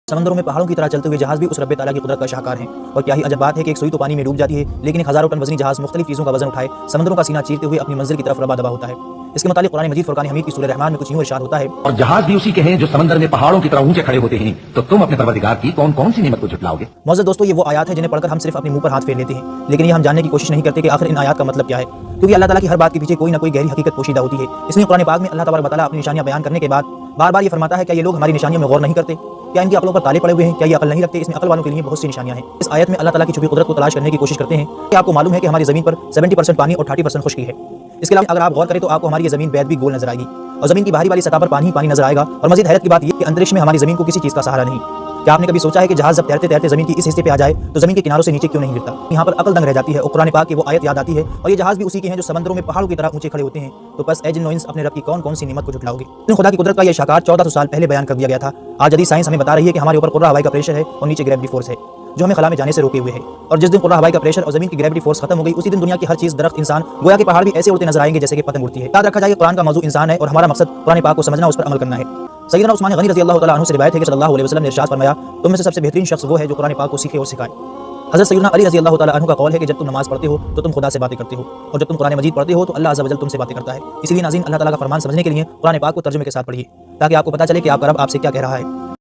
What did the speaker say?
समंदरों में पहाड़ों की तरह चलते हुए जहाज भी उस रब्बे ताला की कुदरत का शाहकार हैं। और क्या ही अजब बात है कि एक सुई तो पानी में डूब जाती है, लेकिन एक हज़ारों टन वजनी जहाज मुख्तलिफ चीज़ों का वजन उठाए समंदरों का सीना चीरते हुए अपनी मंजिल की तरफ रवा दबा होता है। इसके मुतालिक कुरान मजीद फुरकान हमीद की सूरह रहमान में कुछ यूं इरशाद होता है, और जहाज भी उसी के हैं जो समंदर में पहाड़ों की तरह ऊंचे खड़े होते हैं, तो तुम अपने परवरदिगार की कौन कौन सी नेमत को झुटलाओगे। मौजूद दोस्तों, ये वो आयत है जिन्हें पढ़कर हम सिर्फ अपने मुंह पर हाथ फेर लेते हैं, लेकिन ये हम जानने की कोशिश नहीं करते कि आखिर इन आयत का मतलब क्या है, क्योंकि अल्लाह ताला की हर बात के पीछे कोई ना कोई गहरी हकीकत पोशीदा होती है। इसलिए कुरान पाक में अल्लाह तबारक व तआला अपनी निशानियां बयान करने के बाद बार बार ये फरमाता है, क्या ये लोग हमारी निशानियों में गौर नहीं करते, क्या इनकी अकलों पर ताले पड़े हुए हैं, क्या ये अकल नहीं रखते। इसमें अकल वालों के लिए बहुत सी निशानियां हैं। इस आयत में अल्लाह ताला की छुपी कुदरत को तलाश करने की कोशिश करते हैं कि आपको मालूम है कि हमारी ज़मीन पर 70% पानी और 30% खुश्की है। इसके अलावा अगर आप गौर करें तो आपको हमारी ये ज़मीन बैद भी गोल नजर आएगी और ज़मीन की बाहरी वाली सतह पर पानी ही पानी नजर आएगा। और मज़ीद हैरत की बात यह कि अंतरिक्ष में हमारी ज़मीन को किसी चीज़ का सहारा नहीं। क्या आपने कभी सोचा है कि जहाज जब तैरते तैरते ज़मीन की इस हिस्से पे आ जाए तो ज़मीन के किनारों से नीचे क्यों नहीं गिरता। यहाँ पर अकल दंग रह जाती है और कुरान पाक की वो आयत याद आती है। और ये जहाज भी उसी के हैं जो समंदरों में पहाड़ों की तरह ऊंचे खड़े होते हैं। तो बस ए जिन्नो इंस अपने रब की कौन कौन सी नेमत को झुटलाओगे। खुदा की कुदरत का यह शाकार 1400 साल पहले बयान कर दिया गया था। आज जदीद साइंस हमें बता रही है कि हमारे ऊपर कुर्रा हवाई का प्रेशर है और नीचे ग्रेविटी फोर्स है जो हमें खला में जाने से रोके हुए है। और जिस दिन कुर्रा हवाई का प्रेशर और जमीन की ग्रेविटी फोर्स खत्म हो गई, उसी दिन दुनिया की हर चीज, दरख्त, इंसान, गोया के पहाड़ भी ऐसे उड़ते नजर आएंगे जैसे कि पतंग उड़ती है। याद रखा जाए कुरान का मौजू इंसान है और हमारा मकसद कुरान पाक को समझना, उस पर अमल करना है। सैयदना उस्मान गनी रज़ी अल्लाह तआला अन्हु से रिवायत है कि सल्लल्लाहु अलैहि वसल्लम ने इरशाद फरमाया, तुम में से सबसे बेहतरीन शख्स वो है जो कुरान पाक को सीखे और सिखाए। हज़रत सैयदना अली रज़ी अल्लाह तआला अन्हु का कौल है कि जब तुम नमाज पढ़ते हो तो तुम खुदा से बातें करते हो, और जब तुम कुरान मजीद पढ़ते हो तो अल्लाह अज़्ज़ा व जल तुमसे बातें करता है। इसलिए नाज़रीन, अल्लाह ताला का फरमान समझने के लिए कुरान पाक को तर्जुमे के साथ पढ़िए ताकि आपको पता चले कि आपका रब आपसे क्या कह रहा है।